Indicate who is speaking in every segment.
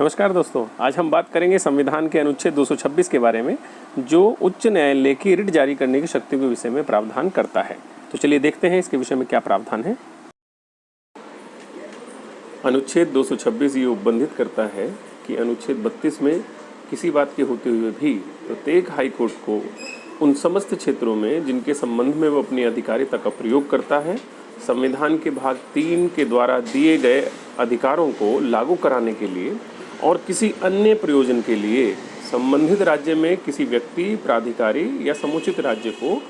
Speaker 1: नमस्कार दोस्तों, आज हम बात करेंगे संविधान के अनुच्छेद 226 के बारे में, जो उच्च न्यायालय की रिट जारी करने की शक्ति के विषय में प्रावधान करता है। तो चलिए देखते हैं इसके विषय में क्या प्रावधान है। अनुच्छेद 226 ये उपबंधित करता है कि अनुच्छेद 32 में किसी बात के होते हुए भी प्रत्येक हाईकोर्ट को उन समस्त क्षेत्रों में जिनके संबंध में वो अपनी अधिकारिता का प्रयोग करता है, संविधान के भाग 3 के द्वारा दिए गए अधिकारों को लागू कराने के लिए और किसी अन्य प्रयोजन के लिए संबंधित राज्य में किसी व्यक्ति, प्राधिकारी या समुचित राज्य को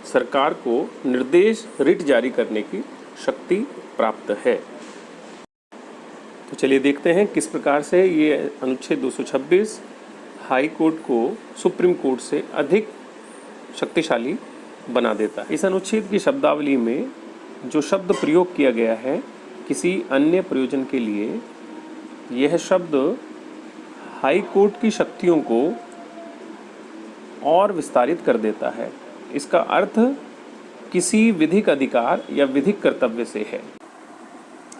Speaker 1: सरकार को निर्देश रिट जारी करने की शक्ति प्राप्त है। तो चलिए देखते हैं किस प्रकार से ये अनुच्छेद 226 हाई कोर्ट को सुप्रीम कोर्ट से अधिक शक्तिशाली बना देता है। इस अनुच्छेद की शब्दावली में जो शब्द प्रयोग किया गया है किसी अन्य प्रयोजन के लिए, यह शब्द हाई कोर्ट की शक्तियों को और विस्तारित कर देता है। इसका अर्थ किसी विधिक अधिकार या विधिक कर्तव्य से है।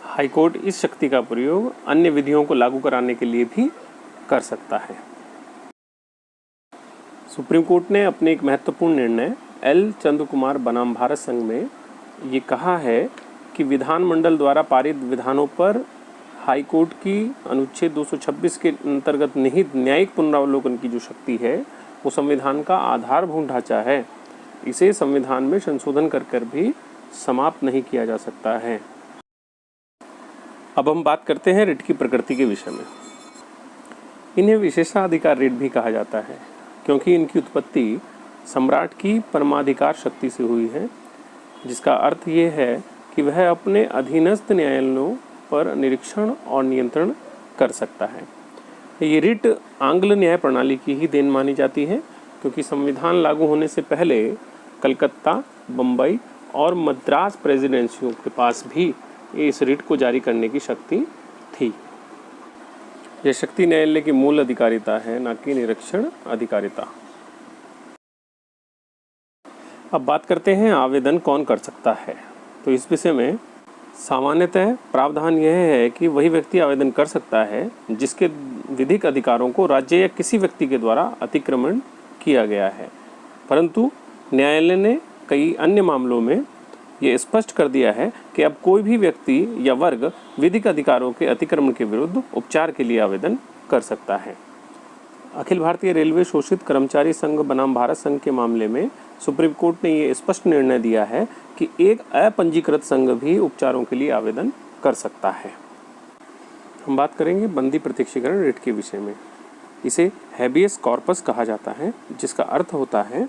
Speaker 1: हाई कोर्ट इस शक्ति का प्रयोग अन्य विधियों को लागू कराने के लिए भी कर सकता है। सुप्रीम कोर्ट ने अपने एक महत्वपूर्ण निर्णय एल चंद्र कुमार बनाम भारत संघ में ये कहा है कि विधानमंडल द्वारा पारित विधानों पर हाई कोर्ट की अनुच्छेद 226 के अंतर्गत निहित न्यायिक पुनरावलोकन की जो शक्ति है वो संविधान का आधारभूत ढांचा है। इसे संविधान में संशोधन कर भी समाप्त नहीं किया जा सकता है। अब हम बात करते हैं रिट की प्रकृति के विषय में। इन्हें विशेषाधिकार रिट भी कहा जाता है क्योंकि इनकी उत्पत्ति सम्राट की परमाधिकार शक्ति से हुई है, जिसका अर्थ ये है कि वह अपने अधीनस्थ न्यायालयों पर निरीक्षण और नियंत्रण कर सकता है। ये रिट आंग्ल न्याय प्रणाली की ही देन मानी जाती है क्योंकि संविधान लागू होने से पहले कलकत्ता, बम्बई और मद्रास प्रेसिडेंसियों के पास भी इस रिट को जारी करने की शक्ति थी। यह शक्ति न्यायालय की मूल अधिकारिता है, न कि निरीक्षण अधिकारिता। अब बात करते हैं आवेदन कौन कर सकता है। तो इस विषय में सामान्यतः प्रावधान यह है कि वही व्यक्ति आवेदन कर सकता है जिसके विधिक अधिकारों को राज्य या किसी व्यक्ति के द्वारा अतिक्रमण किया गया है, परंतु न्यायालय ने कई अन्य मामलों में ये स्पष्ट कर दिया है कि अब कोई भी व्यक्ति या वर्ग विधिक अधिकारों के अतिक्रमण के विरुद्ध उपचार के लिए आवेदन कर सकता है। अखिल भारतीय रेलवे शोषित कर्मचारी संघ बनाम भारत संघ के मामले में सुप्रीम कोर्ट ने ये स्पष्ट निर्णय दिया है कि एक अपंजीकृत संघ भी उपचारों के लिए आवेदन कर सकता है। हम बात करेंगे बंदी प्रत्यक्षीकरण रिट के विषय में। इसे हैबियस कॉर्पस कहा जाता है, जिसका अर्थ होता है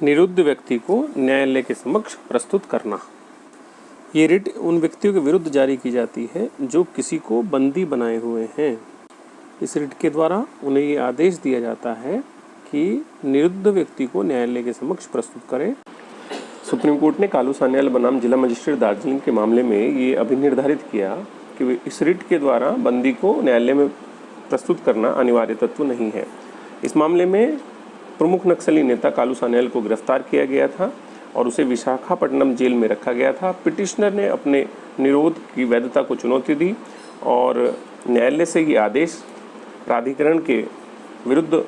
Speaker 1: निरुद्ध व्यक्ति को न्यायालय के समक्ष प्रस्तुत करना। ये रिट उन व्यक्तियों के विरुद्ध जारी की जाती है जो किसी को बंदी बनाए हुए हैं। इस रिट के द्वारा उन्हें ये आदेश दिया जाता है कि निरुद्ध व्यक्ति को न्यायालय के समक्ष प्रस्तुत करें। सुप्रीम कोर्ट ने कालू सान्याल बनाम जिला मजिस्ट्रेट दार्जिलिंग के मामले में ये अभिनिर्धारित किया कि इस रिट के द्वारा बंदी को न्यायालय में प्रस्तुत करना अनिवार्य तत्व नहीं है। इस मामले में प्रमुख नक्सली नेता कालू सान्याल को गिरफ्तार किया गया था और उसे विशाखापट्टनम जेल में रखा गया था। पिटिशनर ने अपने निरोध की वैधता को चुनौती दी और न्यायालय से ये आदेश प्राधिकरण के विरुद्ध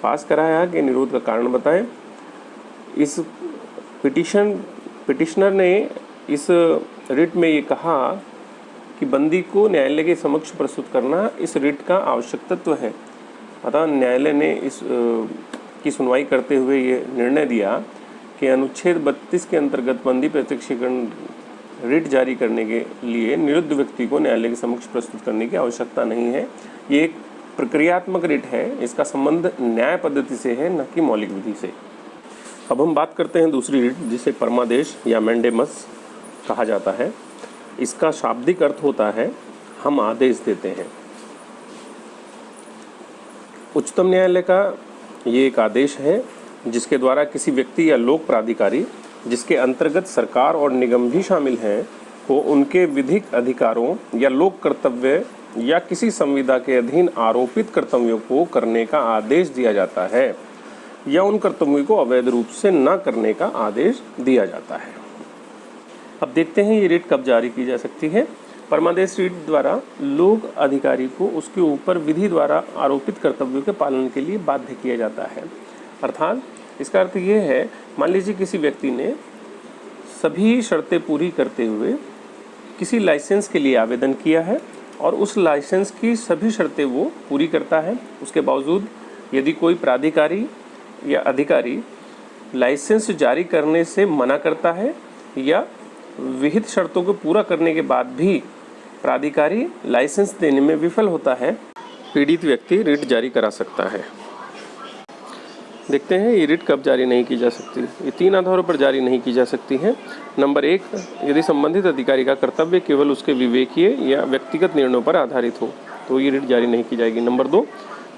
Speaker 1: पास कराया कि निरोध का कारण बताएं। इस पिटिशनर ने इस रिट में ये कहा कि बंदी को न्यायालय के समक्ष प्रस्तुत करना इस रिट का आवश्यक तत्व है। अतः न्यायालय ने इस की सुनवाई करते हुए ये निर्णय दिया कि अनुच्छेद 32 के अंतर्गत बंदी प्रत्यक्षीकरण रिट जारी करने के लिए निरुद्ध व्यक्ति को न्यायालय के समक्ष प्रस्तुत करने की आवश्यकता नहीं है। ये एक प्रक्रियात्मक रिट है, इसका संबंध न्याय पद्धति से है, न कि मौलिक विधि से। अब हम बात करते हैं दूसरी रिट, जिसे परमादेश या मैंडेमस कहा जाता है। इसका शाब्दिक अर्थ होता है हम आदेश देते हैं। उच्चतम न्यायालय का ये एक आदेश है जिसके द्वारा किसी व्यक्ति या लोक प्राधिकारी, जिसके अंतर्गत सरकार और निगम भी शामिल हैं, को उनके विधिक अधिकारों या लोक कर्तव्य या किसी संविदा के अधीन आरोपित कर्तव्यों को करने का आदेश दिया जाता है या उन कर्तव्यों को अवैध रूप से न करने का आदेश दिया जाता है। अब देखते हैं ये रिट कब जारी की जा सकती है। परमादेश रीट द्वारा लोक अधिकारी को उसके ऊपर विधि द्वारा आरोपित कर्तव्यों के पालन के लिए बाध्य किया जाता है। अर्थात इसका अर्थ ये है, मान लीजिए किसी व्यक्ति ने सभी शर्तें पूरी करते हुए किसी लाइसेंस के लिए आवेदन किया है और उस लाइसेंस की सभी शर्तें वो पूरी करता है। उसके बावजूद यदि कोई प्राधिकारी या अधिकारी लाइसेंस जारी करने से मना करता है या विहित शर्तों को पूरा करने के बाद भी प्राधिकारी लाइसेंस देने में विफल होता है, पीड़ित व्यक्ति रिट जारी करा सकता है। देखते हैं ये रिट कब जारी नहीं की जा सकती। ये 3 आधारों पर जारी नहीं की जा सकती है। नंबर 1, यदि संबंधित अधिकारी का कर्तव्य केवल उसके विवेकीय या व्यक्तिगत निर्णयों पर आधारित हो तो ये रिट जारी नहीं की जाएगी। नंबर 2,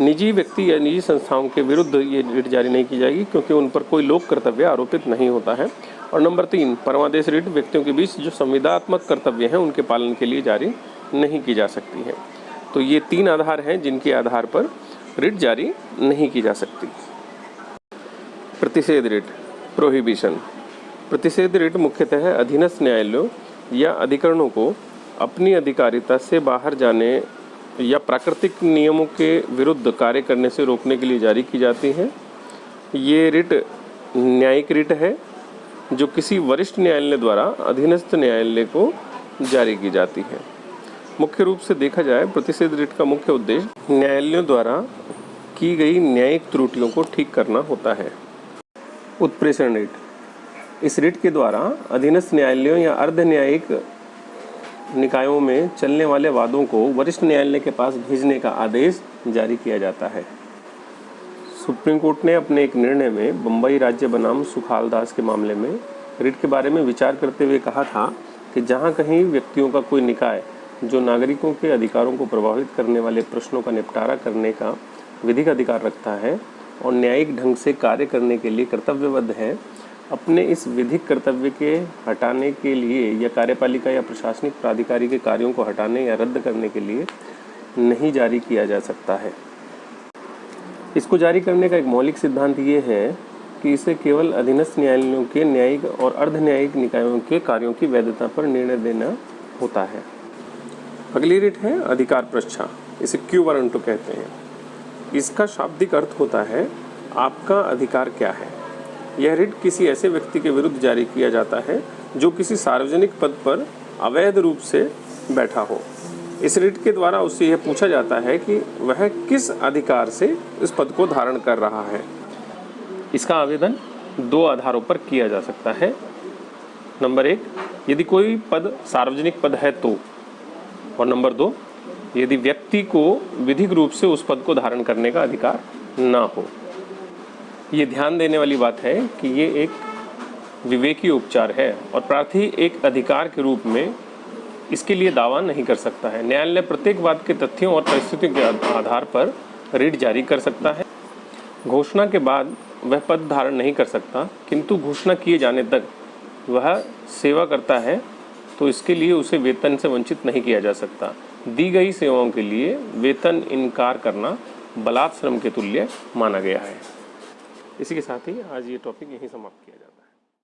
Speaker 1: निजी व्यक्ति या निजी संस्थाओं के विरुद्ध ये रिट जारी नहीं की जाएगी क्योंकि उन पर कोई लोक कर्तव्य आरोपित नहीं होता है। और नंबर 3, परमादेश रिट व्यक्तियों के बीच जो संविदात्मक कर्तव्य हैं उनके पालन के लिए जारी नहीं की जा सकती है। तो ये 3 आधार हैं जिनके आधार पर रिट जारी नहीं की जा सकती। प्रतिषेध रिट, प्रोहिबिशन। प्रतिषेध रिट मुख्यतः अधीनस्थ न्यायालयों या अधिकरणों को अपनी अधिकारिता से बाहर जाने या प्राकृतिक नियमों के विरुद्ध कार्य करने से रोकने के लिए जारी की जाती है। ये रिट न्यायिक रिट है जो किसी वरिष्ठ न्यायालय द्वारा अधीनस्थ न्यायालय को जारी की जाती है। मुख्य रूप से देखा जाए, प्रतिषेध रिट का मुख्य उद्देश्य न्यायालयों द्वारा की गई न्यायिक त्रुटियों को ठीक करना होता है। उत्प्रेषण रिट, इस रिट के द्वारा अधीनस्थ न्यायालयों या अर्ध न्यायिक निकायों में चलने वाले वादों को वरिष्ठ न्यायालय के पास भेजने का आदेश जारी किया जाता है। सुप्रीम कोर्ट ने अपने एक निर्णय में बम्बई राज्य बनाम सुखालदास के मामले में रिट के बारे में विचार करते हुए कहा था कि जहां कहीं व्यक्तियों का कोई निकाय जो नागरिकों के अधिकारों को प्रभावित करने वाले प्रश्नों का निपटारा करने का विधिक अधिकार रखता है और न्यायिक ढंग से कार्य करने के लिए कर्तव्यबद्ध है, अपने इस विधिक कर्तव्य के हटाने के लिए या कार्यपालिका या प्रशासनिक प्राधिकारी के कार्यों को हटाने या रद्द करने के लिए नहीं जारी किया जा सकता है। इसको जारी करने का एक मौलिक सिद्धांत ये है कि इसे केवल अधीनस्थ न्यायालयों के न्यायिक और अर्ध न्यायिक निकायों के कार्यों की वैधता पर निर्णय देना होता है। अगली रिट है अधिकार प्रच्छा, इसे क्यू वारंटो कहते हैं। इसका शाब्दिक अर्थ होता है आपका अधिकार क्या है। यह रिट किसी ऐसे व्यक्ति के विरुद्ध जारी किया जाता है जो किसी सार्वजनिक पद पर अवैध रूप से बैठा हो। इस रिट के द्वारा उससे यह पूछा जाता है कि वह किस अधिकार से इस पद को धारण कर रहा है। इसका आवेदन 2 आधारों पर किया जा सकता है। नंबर 1, यदि कोई पद सार्वजनिक पद है तो, और नंबर 2, यदि व्यक्ति को विधिक रूप से उस पद को धारण करने का अधिकार ना हो। ये ध्यान देने वाली बात है कि ये एक विवेकी उपचार है और प्रार्थी एक अधिकार के रूप में इसके लिए दावा नहीं कर सकता है। न्यायालय प्रत्येक वाद के तथ्यों और परिस्थितियों के आधार पर रिट जारी कर सकता है। घोषणा के बाद वह पद धारण नहीं कर सकता, किंतु घोषणा किए जाने तक वह सेवा करता है तो इसके लिए उसे वेतन से वंचित नहीं किया जा सकता। दी गई सेवाओं के लिए वेतन इनकार करना बलात् श्रम के तुल्य माना गया है। इसी के साथ ही आज ये टॉपिक यहीं समाप्त किया जाता है।